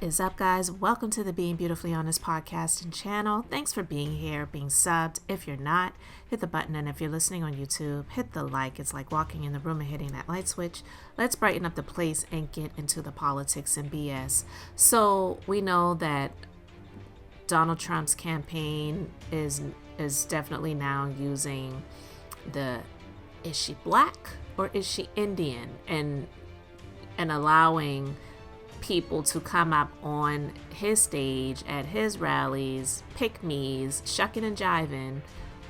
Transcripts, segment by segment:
is up, guys? Welcome to the Being Beautifully Honest podcast and channel. Thanks for being here, being subbed. If you're not, hit the button, and if you're listening on YouTube, hit the like. It's like walking in the room and hitting that light switch. Let's brighten up the place and get into the politics and BS. So we know that Donald Trump's campaign is definitely now using the is she black or is she Indian, and allowing people to come up on his stage at his rallies, pick-me's, shucking and jiving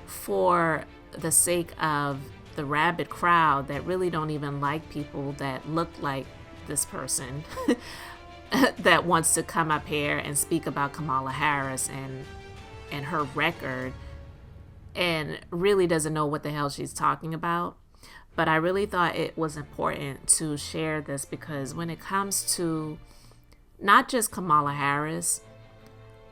for the sake of the rabid crowd that really don't even like people that look like this person that wants to come up here and speak about Kamala Harris and her record and really doesn't know what the hell she's talking about. But I really thought it was important to share this because when it comes to not just Kamala Harris,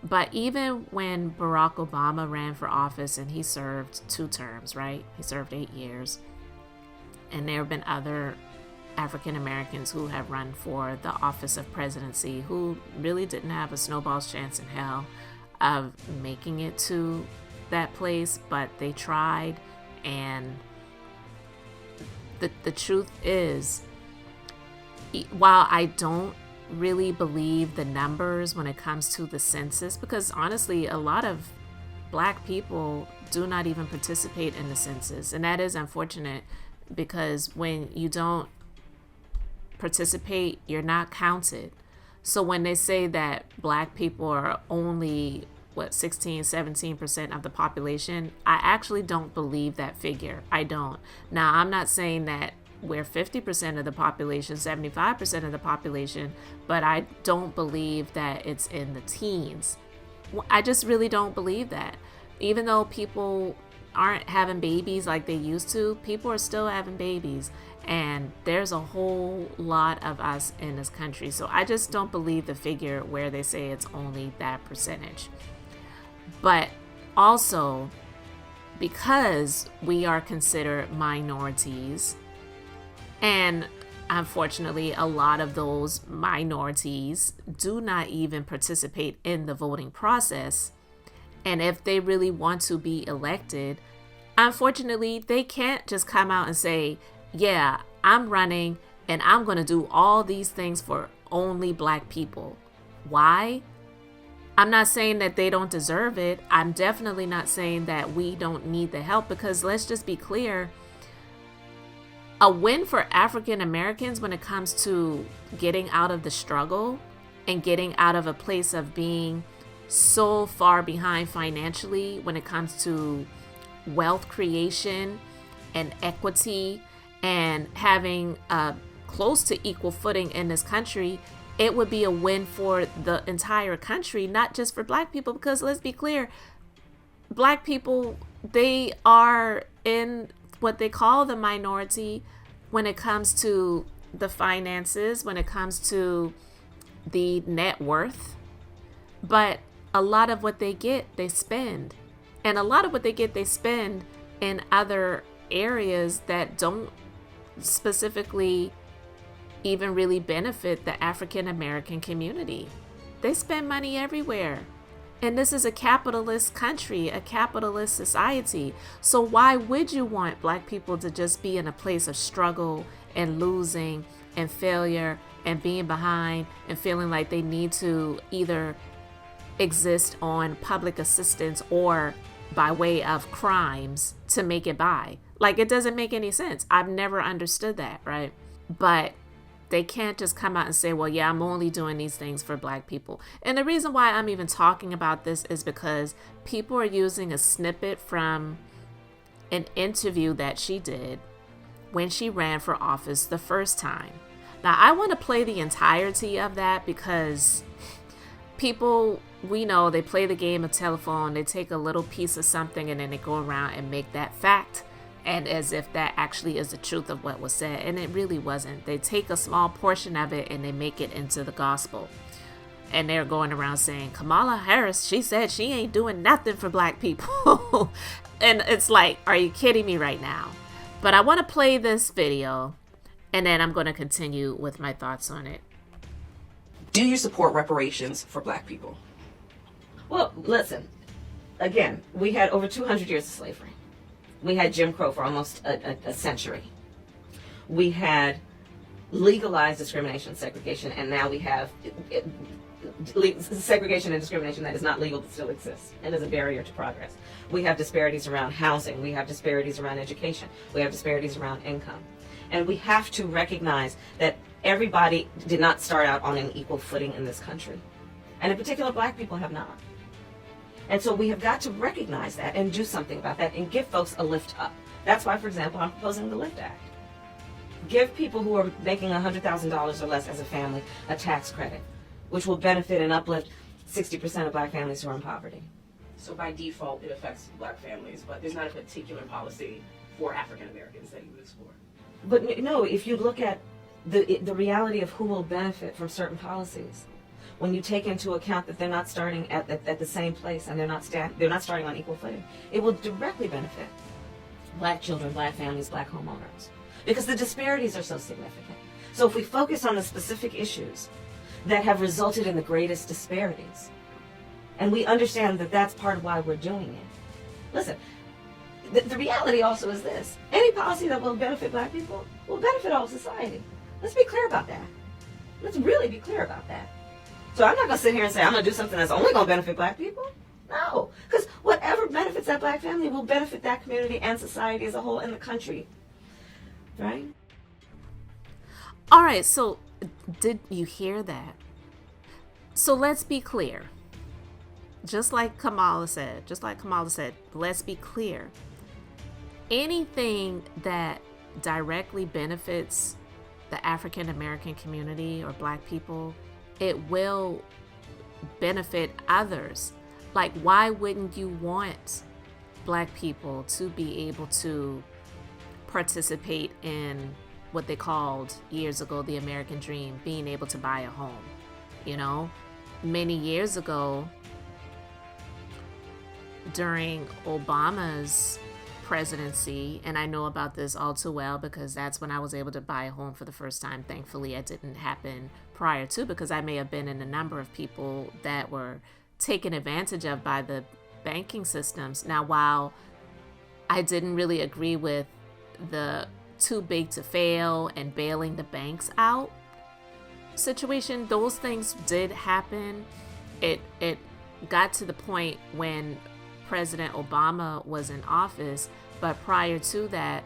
but even when Barack Obama ran for office and he served 2 terms, right? He served 8 years. And there have been other African Americans who have run for the office of presidency who really didn't have a snowball's chance in hell of making it to that place, but they tried. And the truth is, while I don't really believe the numbers when it comes to the census, because honestly, a lot of black people do not even participate in the census. And that is unfortunate because when you don't participate, you're not counted. So when they say that black people are only 16-17% of the population, I actually don't believe that figure. I don't. Now, I'm not saying that we're 50% of the population, 75% of the population, but I don't believe that it's in the teens. I just really don't believe that. Even though people aren't having babies like they used to, people are still having babies, and there's a whole lot of us in this country. So I just don't believe the figure where they say it's only that percentage. But also, because we are considered minorities, and unfortunately, a lot of those minorities do not even participate in the voting process. And if they really want to be elected, unfortunately, they can't just come out and say, yeah, I'm running and I'm going to do all these things for only black people. Why? I'm not saying that they don't deserve it. I'm definitely not saying that we don't need the help, because let's just be clear. A win for African Americans when it comes to getting out of the struggle and getting out of a place of being so far behind financially when it comes to wealth creation and equity and having a close to equal footing in this country, it would be a win for the entire country, not just for black people, because let's be clear, black people, they are in what they call the minority when it comes to the finances, when it comes to the net worth. But a lot of what they get, they spend. And a lot of what they get, they spend in other areas that don't specifically even really benefit the African American community. They spend money everywhere. And this is a capitalist country, a capitalist society. So why would you want black people to just be in a place of struggle and losing and failure and being behind and feeling like they need to either exist on public assistance or by way of crimes to make it by? Like, it doesn't make any sense. I've never understood that, right? But they can't just come out and say, well, yeah, I'm only doing these things for black people. And the reason why I'm even talking about this is because people are using a snippet from an interview that she did when she ran for office the first time. Now, I want to play the entirety of that because people, we know they play the game of telephone. They take a little piece of something and then they go around and make that fact, and as if that actually is the truth of what was said. And it really wasn't. They take a small portion of it and they make it into the gospel. And they're going around saying, Kamala Harris, she said she ain't doing nothing for black people. And it's like, are you kidding me right now? But I want to play this video and then I'm going to continue with my thoughts on it. Do you support reparations for Black people? Well, listen, again, we had over 200 years of slavery. We had Jim Crow for almost a century. We had legalized discrimination and segregation, and now we have segregation and discrimination that is not legal but still exists and is a barrier to progress. We have disparities around housing. We have disparities around education. We have disparities around income. And we have to recognize that everybody did not start out on an equal footing in this country. And in particular, Black people have not. And so we have got to recognize that and do something about that and give folks a lift up. That's why, for example, I'm proposing the LIFT Act. Give people who are making $100,000 or less as a family a tax credit, which will benefit and uplift 60% of Black families who are in poverty. So by default, it affects Black families, but there's not a particular policy for African Americans that you would explore. But no, if you look at the reality of who will benefit from certain policies, when you take into account that they're not starting at the same place and they're not starting on equal footing, it will directly benefit Black children, Black families, Black homeowners, because the disparities are so significant. So if we focus on the specific issues that have resulted in the greatest disparities, and we understand that that's part of why we're doing it. Listen, the reality also is this: any policy that will benefit Black people will benefit all of society. Let's be clear about that. Let's really be clear about that. So I'm not going to sit here and say I'm going to do something that's only going to benefit Black people. No, because whatever benefits that Black family will benefit that community and society as a whole and the country. Right? All right, so did you hear that? So let's be clear. Just like Kamala said, let's be clear. Anything that directly benefits the African American community or Black people, it will benefit others. Like, why wouldn't you want Black people to be able to participate in what they called years ago the American dream, being able to buy a home? You know, many years ago, during Obama's presidency, and I know about this all too well because that's when I was able to buy a home for the first time. Thankfully, it didn't happen prior to, because I may have been in a number of people that were taken advantage of by the banking systems. Now, while I didn't really agree with the too big to fail and bailing the banks out situation, those things did happen. It got to the point when President Obama was in office, but prior to that,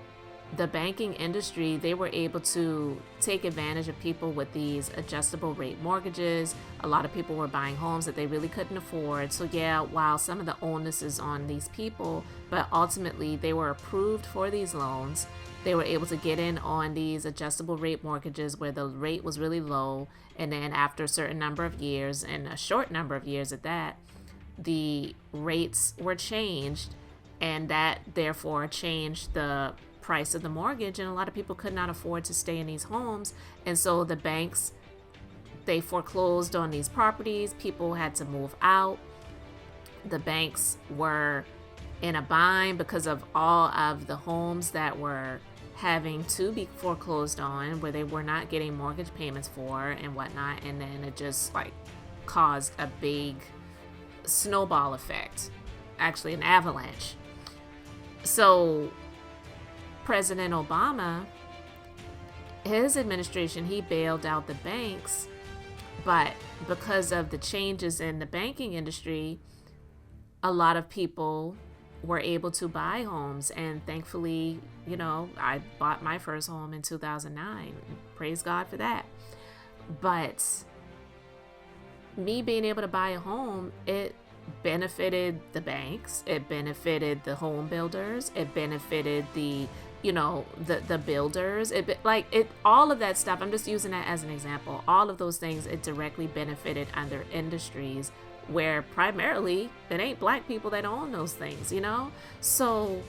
the banking industry, they were able to take advantage of people with these adjustable rate mortgages. A lot of people were buying homes that they really couldn't afford. So yeah, while some of the onus is on these people, but ultimately they were approved for these loans. They were able to get in on these adjustable rate mortgages where the rate was really low. And then after a certain number of years, and a short number of years at that, the rates were changed, and that therefore changed the price of the mortgage, and a lot of people could not afford to stay in these homes. And so the banks, they foreclosed on these properties. People had to move out. The banks were in a bind because of all of the homes that were having to be foreclosed on, where they were not getting mortgage payments for and whatnot. And then it just like caused a big snowball effect, actually an avalanche. So President Obama, his administration, he bailed out the banks, but because of the changes in the banking industry, a lot of people were able to buy homes. And thankfully, you know, I bought my first home in 2009. Praise God for that. But me being able to buy a home, it benefited the banks, it benefited the home builders, it benefited the, you know, the builders, all of that stuff. I'm just using that as an example. All of those things, it directly benefited other industries where primarily it ain't Black people that own those things, you know? So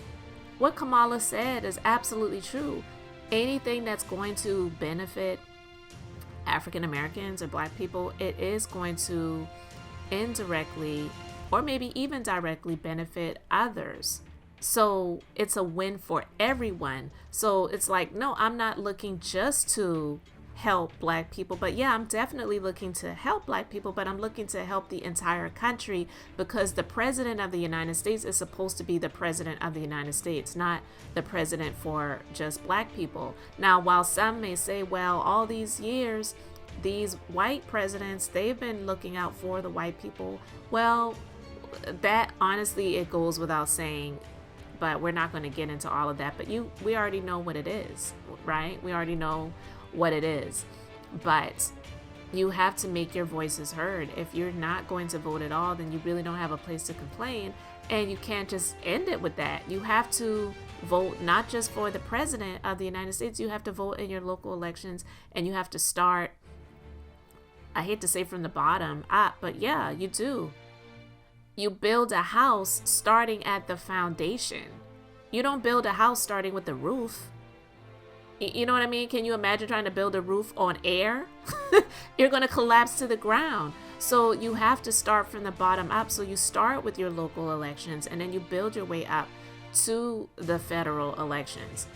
what Kamala said is absolutely true. Anything that's going to benefit African Americans or Black people, it is going to indirectly or maybe even directly benefit others. So it's a win for everyone. So it's like, no, I'm not looking just to help black people. But yeah, I'm definitely looking to help black people, but I'm looking to help the entire country, because the president of the United States is supposed to be the president of the United States, not the president for just black people. Now, while some may say, well, all these years, these white presidents, they've been looking out for the white people. Well, that honestly, it goes without saying, but we're not going to get into all of that. But we already know what it is, right? We already know what it is. But you have to make your voices heard. If you're not going to vote at all, then you really don't have a place to complain. And you can't just end it with that. You have to vote not just for the president of the United States. You have to vote in your local elections, and you have to start, I hate to say from the bottom up, but yeah, you do. You build a house starting at the foundation. You don't build a house starting with the roof. You know what I mean? Can you imagine trying to build a roof on air? You're going to collapse to the ground. So you have to start from the bottom up. So you start with your local elections, and then you build your way up to the federal elections.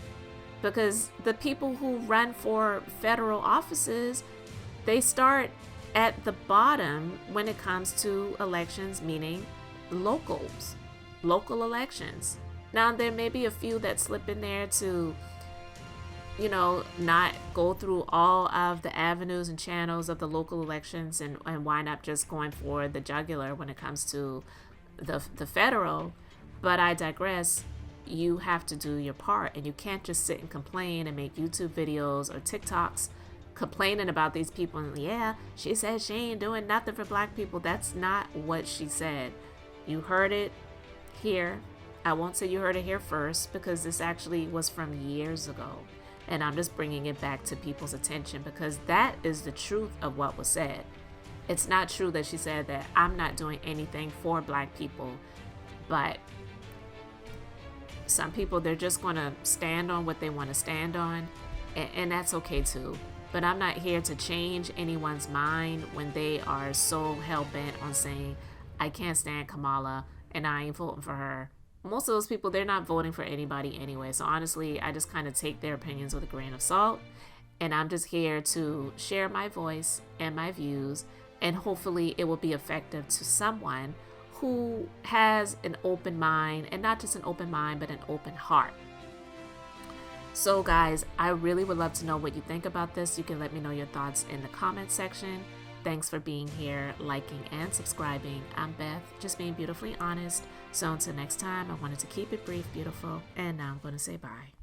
Because the people who run for federal offices, they start at the bottom when it comes to elections, meaning local elections. Now, there may be a few that slip in there to, not go through all of the avenues and channels of the local elections and wind up just going for the jugular when it comes to the federal. But I digress. You have to do your part, and you can't just sit and complain and make YouTube videos or TikToks complaining about these people. And yeah, she said she ain't doing nothing for black people. That's not what she said. You heard it here. I won't say you heard it here first, because this actually was from years ago, and I'm just bringing it back to people's attention, because that is the truth of what was said. It's not true that she said that I'm not doing anything for black people, but some people, they're just going to stand on what they want to stand on, and that's okay too. But I'm not here to change anyone's mind when they are so hell-bent on saying, I can't stand Kamala and I ain't voting for her. Most of those people, they're not voting for anybody anyway. So honestly, I just kind of take their opinions with a grain of salt. And I'm just here to share my voice and my views. And hopefully it will be effective to someone who has an open mind, and not just an open mind, but an open heart. So guys, I really would love to know what you think about this. You can let me know your thoughts in the comment section. Thanks for being here, liking and subscribing. I'm Beth, just being beautifully honest. So until next time, I wanted to keep it brief, beautiful, and now I'm going to say bye.